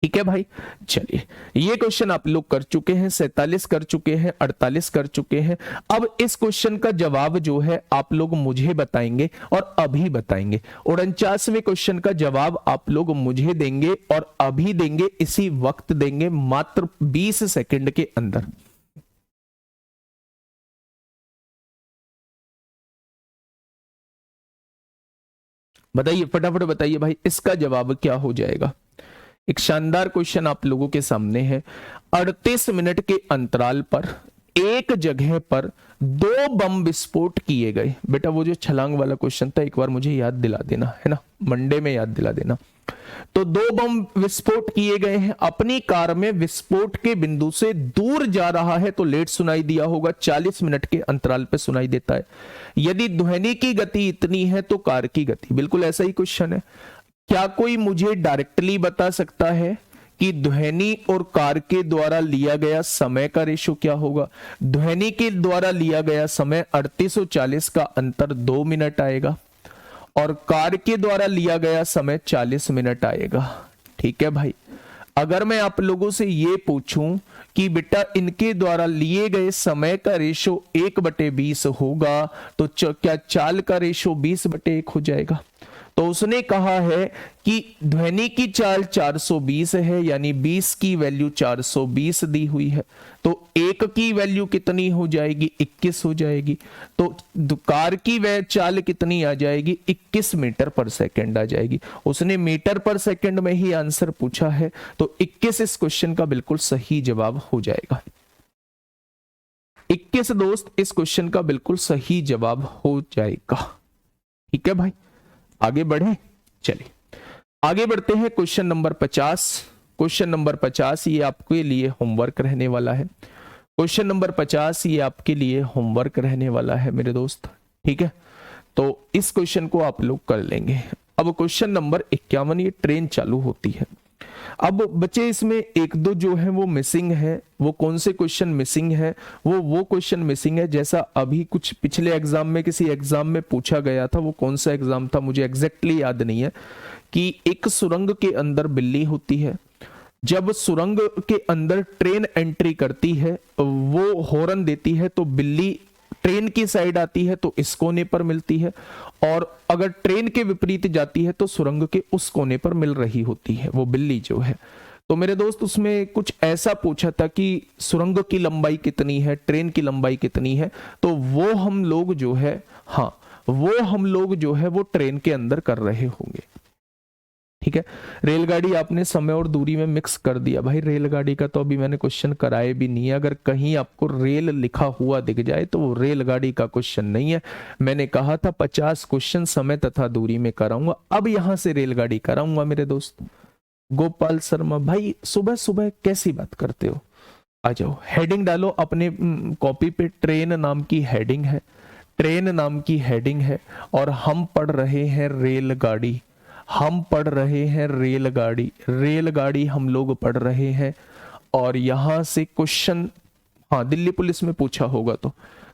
ठीक है भाई, चलिए ये क्वेश्चन आप लोग कर चुके हैं, 47 कर चुके हैं, 48 कर चुके हैं। अब इस क्वेश्चन का जवाब जो है आप लोग मुझे बताएंगे और अभी बताएंगे। 49वें क्वेश्चन का जवाब आप लोग मुझे देंगे और अभी देंगे, इसी वक्त देंगे, मात्र 20 सेकंड के अंदर। बताइए फटाफट बताइए भाई, इसका जवाब क्या हो जाएगा। एक शानदार क्वेश्चन आप लोगों के सामने है। 38 मिनट के अंतराल पर एक जगह पर 2 बम विस्फोट किए गए। बेटा वो जो छलांग वाला क्वेश्चन था एक बार मुझे याद दिला देना, है ना, मंडे में याद दिला देना। तो 2 बम विस्फोट किए गए हैं, अपनी कार में विस्फोट के बिंदु से दूर जा रहा है तो लेट सुनाई दिया होगा, 40 मिनट के अंतराल पे सुनाई देता है। यदि ध्वनि की गति इतनी है तो कार की गति, बिल्कुल ऐसा ही क्वेश्चन है। क्या कोई मुझे डायरेक्टली बता सकता है कि ध्वनि और कार के द्वारा लिया गया समय का रेशो क्या होगा? ध्वनि के द्वारा लिया गया समय 38 और 40 का अंतर 2 मिनट आएगा और कार के द्वारा लिया गया समय 40 मिनट आएगा। ठीक है भाई, अगर मैं आप लोगों से ये पूछूं कि बेटा इनके द्वारा लिए गए समय का रेशो 1/20 होगा, तो क्या चाल का रेशो 20/1 हो जाएगा? तो उसने कहा है कि ध्वनि की चाल 420 है, यानी 20 की वैल्यू 420 दी हुई है, तो 1 की वैल्यू कितनी हो जाएगी? 21 हो जाएगी। तो कार की वह चाल कितनी आ जाएगी? 21 मीटर पर सेकंड आ जाएगी। उसने मीटर पर सेकंड में ही आंसर पूछा है, तो 21 इस क्वेश्चन का बिल्कुल सही जवाब हो जाएगा। 21 दोस्त इस क्वेश्चन का बिल्कुल सही जवाब हो जाएगा। ठीक है भाई, आगे बढ़े, चलिए आगे बढ़ते हैं। Question number 50। क्वेश्चन नंबर 50 ये आपके लिए होमवर्क रहने वाला है। क्वेश्चन नंबर 50 ये आपके लिए होमवर्क रहने वाला है मेरे दोस्त। ठीक है, तो इस क्वेश्चन को आप लोग कर लेंगे। अब क्वेश्चन नंबर 51, ये ट्रेन चालू होती है। अब बच्चे इसमें एक दो जो है वो मिसिंग है। वो कौन से क्वेश्चन मिसिंग है? वो क्वेश्चन मिसिंग है जैसा अभी कुछ पिछले एग्जाम में किसी एग्जाम में पूछा गया था। वो कौन सा एग्जाम था मुझे एग्जैक्टली याद नहीं है, कि एक सुरंग के अंदर बिल्ली होती है। जब सुरंग के अंदर ट्रेन एंट्री करती है, वो हॉर्न देती है, तो बिल्ली ट्रेन की साइड आती है तो इस कोने पर मिलती है, और अगर ट्रेन के विपरीत जाती है तो सुरंग के उस कोने पर मिल रही होती है वो बिल्ली जो है। तो मेरे दोस्त उसमें कुछ ऐसा पूछा था कि सुरंग की लंबाई कितनी है, ट्रेन की लंबाई कितनी है, तो वो हम लोग जो है, हाँ वो हम लोग जो है वो ट्रेन के अंदर कर रहे होंगे। ठीक है, रेलगाड़ी आपने समय और दूरी में मिक्स कर दिया भाई। रेलगाड़ी का तो अभी मैंने क्वेश्चन कराए भी नहीं है। अगर कहीं आपको रेल लिखा हुआ दिख जाए तो वो रेलगाड़ी का क्वेश्चन नहीं है। मैंने कहा था 50 क्वेश्चन समय तथा दूरी में कराऊंगा, अब यहां से रेलगाड़ी कराऊंगा मेरे दोस्त। गोपाल शर्मा भाई सुबह सुबह कैसी बात करते हो, आ जाओ हेडिंग डालो अपने कॉपी पे। ट्रेन नाम की हेडिंग है, ट्रेन नाम की हेडिंग है, और हम पढ़ रहे हैं रेलगाड़ी। हम पढ़ रहे हैं रेलगाड़ी, रेलगाड़ी हम लोग पढ़ रहे हैं। और यहां से क्वेश्चन, हाँ दिल्ली पुलिस में पूछा होगा, तो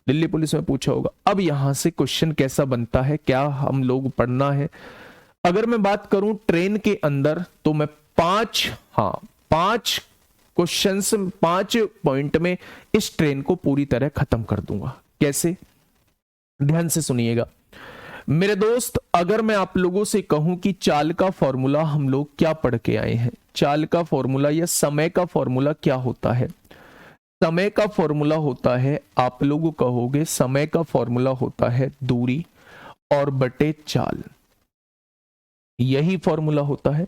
दिल्ली पुलिस में पूछा होगा। अब यहां से क्वेश्चन कैसा बनता है, क्या हम लोग पढ़ना है? अगर मैं बात करूं ट्रेन के अंदर, तो मैं 5 क्वेश्चंस 5 पॉइंट में इस ट्रेन को पूरी तरह खत्म कर दूंगा। कैसे? ध्यान से सुनिएगा मेरे दोस्त। अगर मैं आप लोगों से कहूं कि चाल का फॉर्मूला हम लोग क्या पढ़ के आए हैं, चाल का फॉर्मूला या समय का फॉर्मूला क्या होता है? समय का फॉर्मूला होता है, आप लोग कहोगे समय का फॉर्मूला होता है दूरी और बटे चाल। यही फॉर्मूला होता है।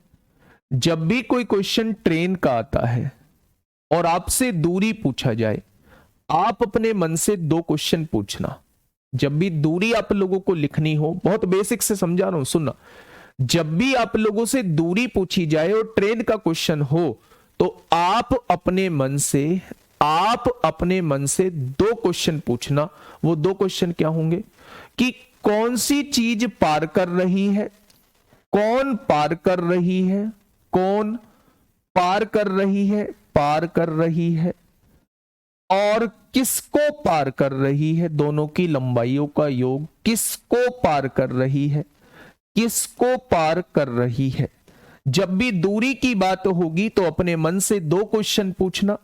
जब भी कोई क्वेश्चन ट्रेन का आता है और आपसे दूरी पूछा जाए, आप अपने मन से 2 क्वेश्चन पूछना। जब भी दूरी आप लोगों को लिखनी हो, बहुत बेसिक से समझा रहा हूं सुनना, जब भी आप लोगों से दूरी पूछी जाए और ट्रेन का क्वेश्चन हो, तो आप अपने मन से 2 क्वेश्चन पूछना। वो 2 क्वेश्चन क्या होंगे कि कौन सी चीज पार कर रही है, कौन पार कर रही है, कौन पार कर रही है, पार कर रही है, और किसको पार कर रही है, दोनों की लंबाइयों का योग। किसको पार कर रही है, किसको पार कर रही है। जब भी दूरी की बात होगी तो अपने मन से 2 क्वेश्चन पूछना।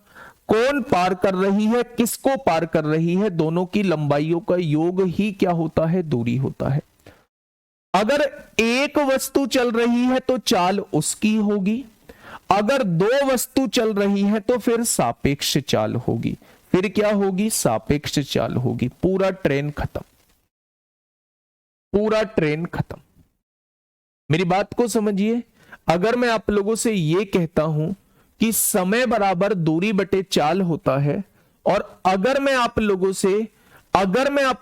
कौन पार कर रही है, किसको पार कर रही है, दोनों की लंबाइयों का योग ही क्या होता है? दूरी होता है। अगर एक वस्तु चल रही है तो चाल उसकी होगी, अगर 2 वस्तु चल रही है तो फिर सापेक्ष चाल होगी। फिर क्या होगी? सापेक्ष चाल होगी। पूरा ट्रेन खत्म, पूरा ट्रेन खत्म। मेरी बात को समझिए। अगर मैं आप लोगों से यह कहता हूं कि समय बराबर दूरी बटे चाल होता है, और अगर मैं आप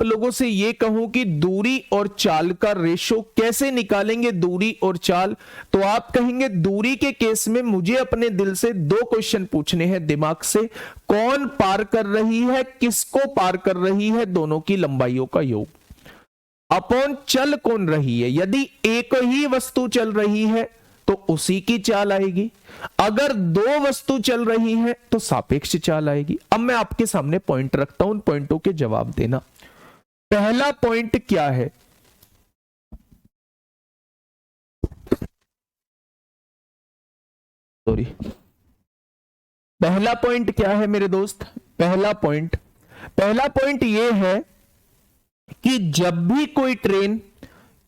लोगों से यह कहूं कि दूरी और चाल का रेशो कैसे निकालेंगे, दूरी और चाल, तो आप कहेंगे दूरी के केस में मुझे अपने दिल से 2 क्वेश्चन पूछने हैं, दिमाग से। कौन पार कर रही है, किसको पार कर रही है, दोनों की लंबाइयों का योग। अपॉन चल कौन रही है। यदि एक ही वस्तु चल रही है तो उसी की चाल आएगी, अगर 2 वस्तु चल रही है तो सापेक्ष चाल आएगी। अब मैं आपके सामने पॉइंट रखता हूं, उन पॉइंटों के जवाब देना। पहला पॉइंट क्या है? सॉरी, पहला पॉइंट क्या है मेरे दोस्त? पहला पॉइंट ये है कि जब भी कोई ट्रेन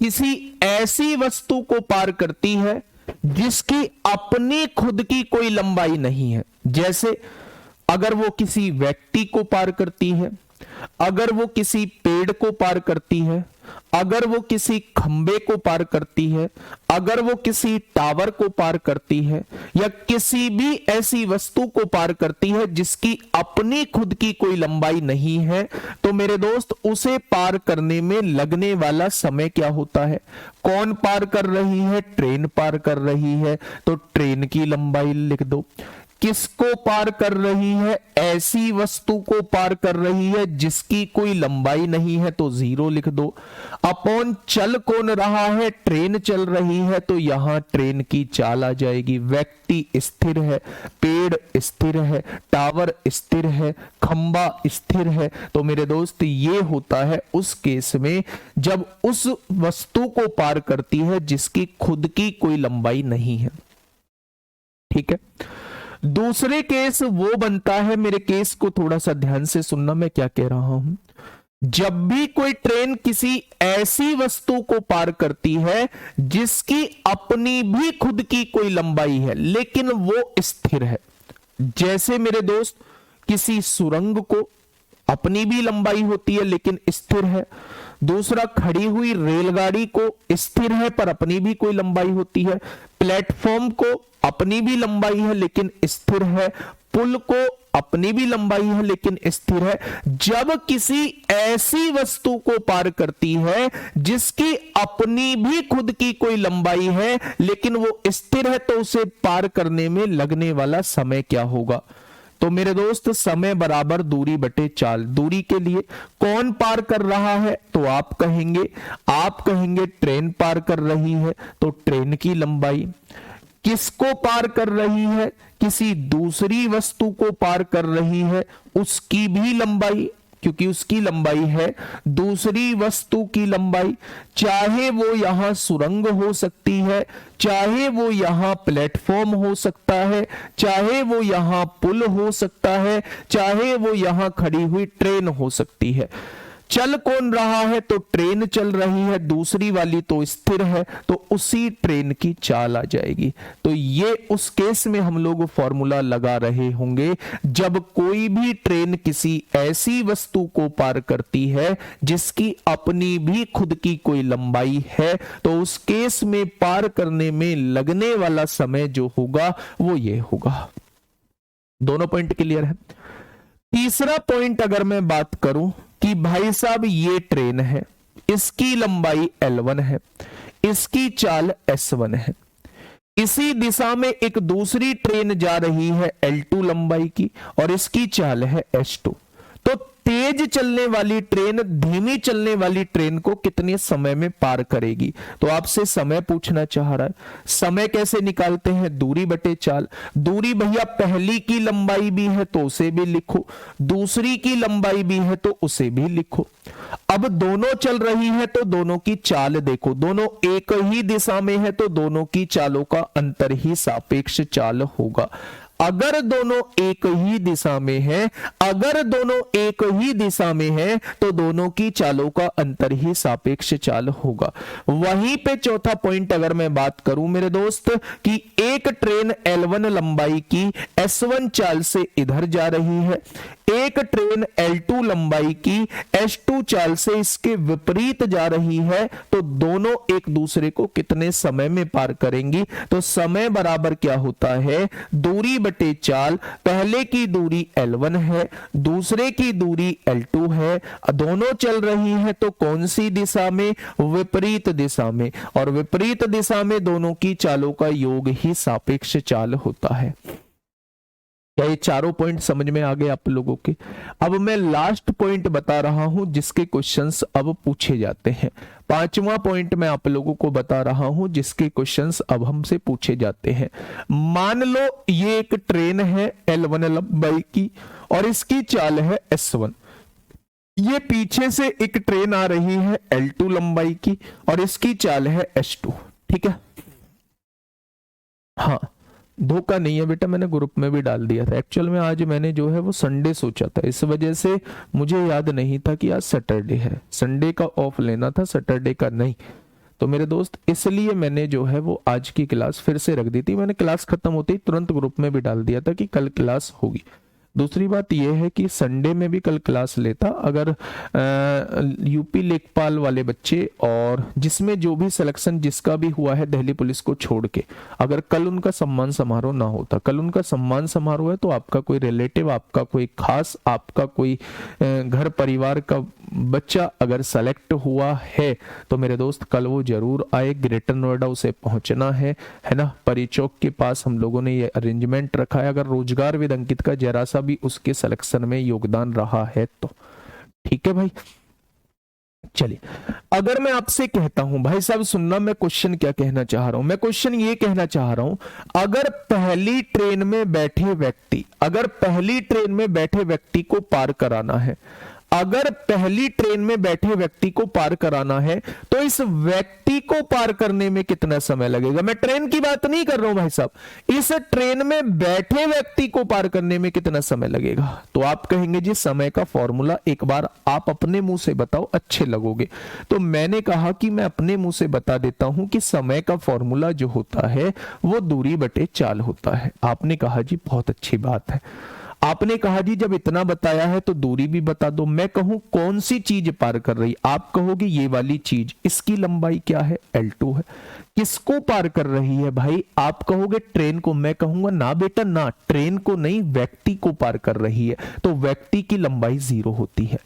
किसी ऐसी वस्तु को पार करती है जिसकी अपनी खुद की कोई लंबाई नहीं है, जैसे अगर वो किसी व्यक्ति को पार करती है, अगर वो किसी पेड़ को पार करती है, अगर वो किसी खंबे को पार करती है, अगर वो किसी टावर को पार करती है, या किसी भी ऐसी वस्तु को पार करती है जिसकी अपनी खुद की कोई लंबाई नहीं है, तो मेरे दोस्त उसे पार करने में लगने वाला समय क्या होता है? कौन पार कर रही है? ट्रेन पार कर रही है, तो ट्रेन की लंबाई लिख दो। किसको पार कर रही है? ऐसी वस्तु को पार कर रही है जिसकी कोई लंबाई नहीं है, तो 0 लिख दो। अपॉन चल कौन रहा है? ट्रेन चल रही है, तो यहां ट्रेन की चाल आ जाएगी। व्यक्ति स्थिर है, पेड़ स्थिर है, टावर स्थिर है, खंबा स्थिर है, तो मेरे दोस्त ये होता है उस केस में जब उस वस्तु को पार करती है जिसकी खुद की कोई लंबाई नहीं है। ठीक है। दूसरे केस वो बनता है, मेरे केस को थोड़ा सा ध्यान से सुनना मैं क्या कह रहा हूं। जब भी कोई ट्रेन किसी ऐसी वस्तु को पार करती है जिसकी अपनी भी खुद की कोई लंबाई है लेकिन वो स्थिर है, जैसे मेरे दोस्त किसी सुरंग को अपनी भी लंबाई होती है लेकिन स्थिर है, दूसरा खड़ी हुई रेलगाड़ी को स्थिर है पर अपनी भी कोई लंबाई होती है, प्लेटफॉर्म को अपनी भी लंबाई है लेकिन स्थिर है, पुल को अपनी भी लंबाई है लेकिन स्थिर है। जब किसी ऐसी वस्तु को पार करती है जिसकी अपनी भी खुद की कोई लंबाई है लेकिन वो स्थिर है, तो उसे पार करने में लगने वाला समय क्या होगा? तो मेरे दोस्त समय बराबर दूरी बटे चाल। दूरी के लिए कौन पार कर रहा है? तो आप कहेंगे ट्रेन पार कर रही है, तो ट्रेन की लंबाई। किसको पार कर रही है? किसी दूसरी वस्तु को पार कर रही है, उसकी भी लंबाई, क्योंकि उसकी लंबाई है दूसरी वस्तु की लंबाई। चाहे वो यहां सुरंग हो सकती है, चाहे वो यहां प्लेटफॉर्म हो सकता है, चाहे वो यहां पुल हो सकता है, चाहे वो यहां खड़ी हुई ट्रेन हो सकती है। चल कौन रहा है? तो ट्रेन चल रही है, दूसरी वाली तो स्थिर है, तो उसी ट्रेन की चाल आ जाएगी। तो ये उस केस में हम लोग फॉर्मूला लगा रहे होंगे जब कोई भी ट्रेन किसी ऐसी वस्तु को पार करती है जिसकी अपनी भी खुद की कोई लंबाई है, तो उस केस में पार करने में लगने वाला समय जो होगा वो ये होगा। दोनों पॉइंट क्लियर है। तीसरा पॉइंट अगर मैं बात करूं कि भाई साहब ये ट्रेन है, इसकी लंबाई L1 है, इसकी चाल S1 है, इसी दिशा में एक दूसरी ट्रेन जा रही है L2 लंबाई की और इसकी चाल है S2। तो तेज चलने वाली ट्रेन धीमी चलने वाली ट्रेन को कितने समय में पार करेगी? तो आपसे समय पूछना चाह रहा है। समय कैसे निकालते हैं? दूरी बटे चाल। दूरी भैया पहली की लंबाई भी है तो उसे भी लिखो, दूसरी की लंबाई भी है तो उसे भी लिखो। अब दोनों चल रही है तो दोनों की चाल देखो, दोनों एक ही दिशा में है तो दोनों की चालों का अंतर ही सापेक्ष चाल होगा। अगर दोनों एक ही दिशा में है, अगर दोनों एक ही दिशा में है तो दोनों की चालों का अंतर ही सापेक्ष चाल होगा। वहीं पे चौथा पॉइंट अगर मैं बात करूं मेरे दोस्त कि एक ट्रेन L1 लंबाई की S1 चाल से इधर जा रही है, एक ट्रेन L2 लंबाई की S2 चाल से इसके विपरीत जा रही है, तो दोनों एक दूसरे को कितने समय में पार करेंगी? तो समय बराबर क्या होता है? दूरी बटे चाल। पहले की दूरी L1 है, दूसरे की दूरी L2 है, दोनों चल रही है तो कौन सी दिशा में? विपरीत दिशा में, और विपरीत दिशा में दोनों की चालों का योग ही सापेक्ष चाल होता है। क्या ये चारों पॉइंट समझ में आ गए आप लोगों के? अब मैं लास्ट पॉइंट बता रहा हूं जिसके क्वेश्चंस अब पूछे जाते हैं। पांचवा पॉइंट मैं आप लोगों को बता रहा हूं जिसके क्वेश्चंस अब हमसे पूछे जाते हैं। मान लो ये एक ट्रेन है L1 लंबाई की और इसकी चाल है S1। ये पीछे से एक ट्रेन आ रही है L2 लंबाई की और इसकी चाल है S2। ठीक है, हाँ धोखा नहीं है बेटा, मैंने ग्रुप में भी डाल दिया था। एक्चुअल में आज मैंने जो है वो संडे सोचा था, इस वजह से मुझे याद नहीं था कि आज सैटरडे है, संडे का ऑफ लेना था, सैटरडे का नहीं। तो मेरे दोस्त इसलिए मैंने जो है वो आज की क्लास फिर से रख दी थी। मैंने क्लास खत्म होते ही तुरंत ग्रुप में भी डाल दिया था कि कल क्लास होगी। दूसरी बात यह है कि संडे में भी कल क्लास लेता अगर यूपी लेखपाल वाले बच्चे और जिसमें जो भी सिलेक्शन जिसका भी हुआ है दिल्ली पुलिस को छोड़ के, अगर कल उनका सम्मान समारोह ना होता, कल उनका सम्मान समारोह है तो आपका कोई रिलेटिव, आपका कोई खास, आपका कोई घर परिवार का बच्चा अगर सेलेक्ट हुआ है तो मेरे दोस्त कल वो जरूर आए। ग्रेटर नोएडा उसे पहुंचना है ना। परी चौक के पास हम लोगों ने ये अरेंजमेंट रखा है, अगर रोजगार विद अंकित का जरा सा भी उसके सिलेक्शन में योगदान रहा है तो ठीक है भाई। चलिए, अगर मैं आपसे कहता हूं भाई साहब सुनना, मैं क्वेश्चन क्या कहना चाह रहा हूं, मैं क्वेश्चन ये कहना चाह रहा हूं, अगर पहली ट्रेन में बैठे व्यक्ति, अगर पहली ट्रेन में बैठे व्यक्ति को पार कराना है, अगर पहली ट्रेन में बैठे व्यक्ति को पार कराना है तो इस व्यक्ति को पार करने में कितना समय लगेगा। मैं ट्रेन की बात नहीं कर रहा हूं भाई साहब, इस ट्रेन में बैठे व्यक्ति को पार करने में कितना समय लगेगा। तो आप कहेंगे जी समय का फॉर्मूला एक बार आप अपने मुंह से बताओ, अच्छे लगोगे। तो मैंने कहा कि मैं अपने मुंह से बता देता हूं कि समय का फॉर्मूला जो होता है वो दूरी बटे चाल होता है। आपने कहा जी बहुत अच्छी बात है, आपने कहा जी जब इतना बताया है तो दूरी भी बता दो। मैं कहूं कौन सी चीज पार कर रही, आप कहोगे ये वाली चीज, इसकी लंबाई क्या है, L2 है। किसको पार कर रही है भाई, आप कहोगे ट्रेन को। मैं कहूंगा ना बेटा ना, ट्रेन को नहीं, व्यक्ति को पार कर रही है, तो व्यक्ति की लंबाई 0 होती है।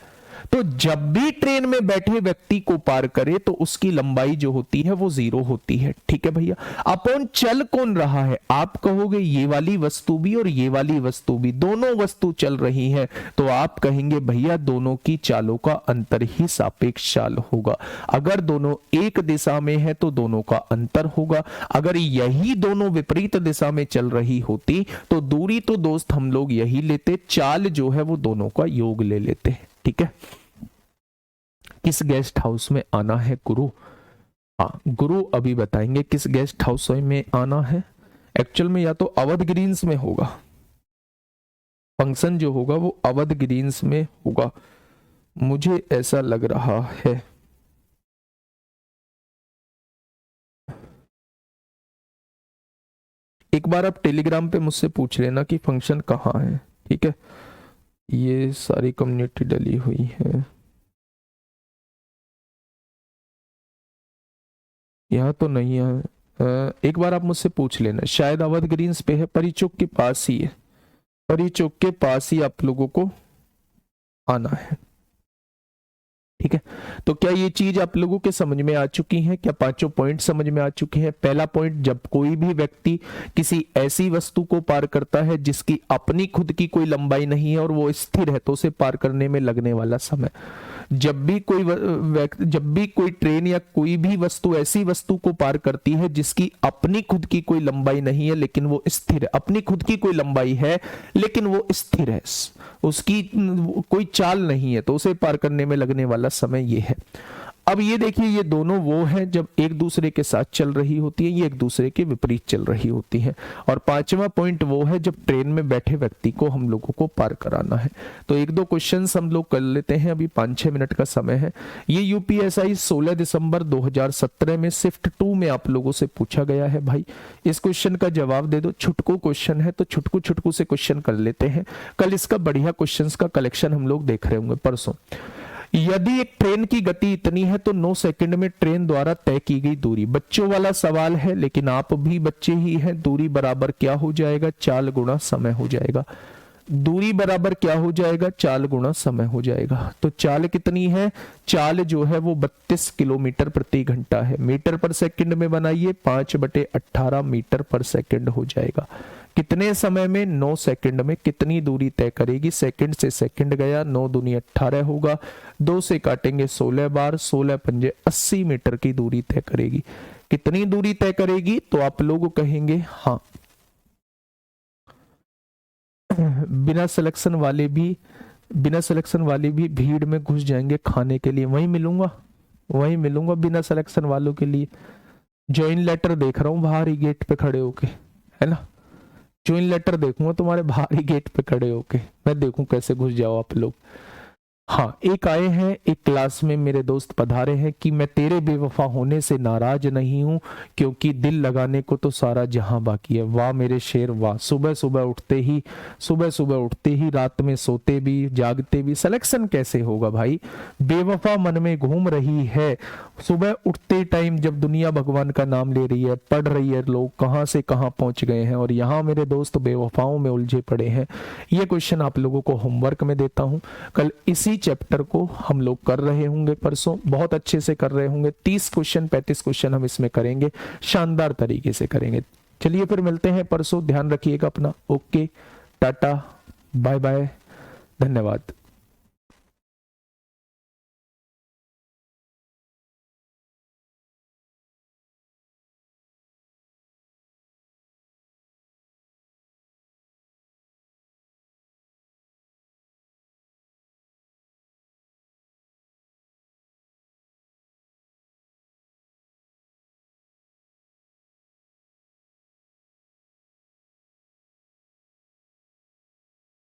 तो जब भी ट्रेन में बैठे व्यक्ति को पार करे तो उसकी लंबाई जो होती है वो 0 होती है। ठीक है भैया। अपॉन चल कौन रहा है, आप कहोगे ये वाली वस्तु भी और ये वाली वस्तु भी, दोनों वस्तु चल रही हैं, तो आप कहेंगे भैया दोनों की चालों का अंतर ही सापेक्ष चाल होगा। अगर दोनों एक दिशा में है तो दोनों का अंतर होगा, अगर यही दोनों विपरीत दिशा में चल रही होती तो दूरी तो दोस्त हम लोग यही लेते, चाल जो है वो दोनों का योग ले लेते। ठीक है। किस गेस्ट हाउस में आना है गुरु, हाँ गुरु अभी बताएंगे किस गेस्ट हाउस में आना है। एक्चुअल में या तो अवध ग्रीन्स में होगा, फंक्शन जो होगा वो अवध ग्रीन्स में होगा, मुझे ऐसा लग रहा है। एक बार आप टेलीग्राम पे मुझसे पूछ लेना कि फंक्शन कहाँ है। ठीक है, ये सारी कम्युनिटी डली हुई है, यहाँ तो नहीं है। एक बार आप मुझसे पूछ लेना, शायद अवध ग्रीन्स पे है, परी चौक के पास ही है, परी चौक के पास ही आप लोगों को आना है। ठीक है, तो क्या ये चीज आप लोगों के समझ में आ चुकी है, क्या पांचों पॉइंट समझ में आ चुके हैं। पहला पॉइंट, जब कोई भी व्यक्ति किसी ऐसी वस्तु को पार करता है जिसकी अपनी खुद की कोई लंबाई नहीं है और वो स्थिर है, तो उसे पार करने में लगने वाला समय। जब भी कोई ट्रेन या कोई भी वस्तु ऐसी वस्तु को पार करती है जिसकी अपनी खुद की कोई लंबाई नहीं है लेकिन वो स्थिर है, अपनी खुद की कोई लंबाई है लेकिन वो स्थिर है, उसकी कोई चाल नहीं है, तो उसे पार करने में लगने वाला समय ये है। अब ये देखिए, ये दोनों वो हैं जब एक दूसरे के साथ चल रही होती है, ये एक दूसरे के विपरीत चल रही होती हैं। और पांचवा पॉइंट वो है जब ट्रेन में बैठे व्यक्ति को हम लोगों को पार कराना है। तो एक दो क्वेश्चंस हम लोग कर लेते हैं, अभी 5-6 मिनट का समय है। ये यूपीएसआई 16 दिसंबर 2017 में शिफ्ट 2 में आप लोगों से पूछा गया है। भाई इस क्वेश्चन का जवाब दे दो, छुटकू क्वेश्चन है तो छुटकू से क्वेश्चन कर लेते हैं। कल इसका बढ़िया क्वेश्चन का कलेक्शन हम लोग देख रहे होंगे परसों। यदि एक ट्रेन की गति इतनी है तो 9 सेकंड में ट्रेन द्वारा तय की गई दूरी, बच्चों वाला सवाल है लेकिन आप भी बच्चे ही हैं, दूरी बराबर क्या हो जाएगा, चाल गुणा समय हो जाएगा। दूरी बराबर क्या हो जाएगा, चाल गुणा समय हो जाएगा। तो चाल कितनी है, चाल जो है वो 32 किलोमीटर प्रति घंटा है। मीटर पर सेकंड में बनाइए, 5/18 मीटर पर सेकंड हो जाएगा। कितने समय में, 9 सेकंड में कितनी दूरी तय करेगी। सेकंड से सेकंड गया, 9 दूनी 18 होगा, 2 से काटेंगे 16 बार, 16 पंजे 80 मीटर की दूरी तय करेगी। कितनी दूरी तय करेगी, तो आप लोग कहेंगे हाँ। बिना सिलेक्शन वाले भी भीड़ में घुस जाएंगे खाने के लिए, वहीं मिलूंगा बिना सिलेक्शन वालों के लिए। ज्वाइन लेटर देख रहा हूं बाहर ही गेट पे खड़े होके, है ना। ज्वाइन लेटर देखूंगा तुम्हारे बाहरी गेट पे खड़े होके, मैं देखूं कैसे घुस जाओ आप लोग। हाँ, एक आए हैं, एक क्लास में मेरे दोस्त पधारे हैं कि मैं तेरे बेवफा होने से नाराज नहीं हूं, क्योंकि दिल लगाने को तो सारा जहां बाकी है। वाह मेरे शेर वाह, सुबह सुबह उठते ही रात में सोते भी जागते भी, सिलेक्शन कैसे होगा भाई? बेवफा मन में घूम रही है, सुबह उठते टाइम जब दुनिया भगवान का नाम ले रही है, पढ़ रही है, लोग कहां से कहां पहुंच गए हैं, और यहाँ मेरे दोस्त बेवफाओं में उलझे पड़े हैं। ये क्वेश्चन आप लोगों को होमवर्क में देता हूं, कल इसी चैप्टर को हम लोग कर रहे होंगे, परसों बहुत अच्छे से कर रहे होंगे। 30 क्वेश्चन 35 क्वेश्चन हम इसमें करेंगे, शानदार तरीके से करेंगे। चलिए फिर मिलते हैं परसों, ध्यान रखिएगा अपना। ओके, टाटा, बाय बाय, धन्यवाद।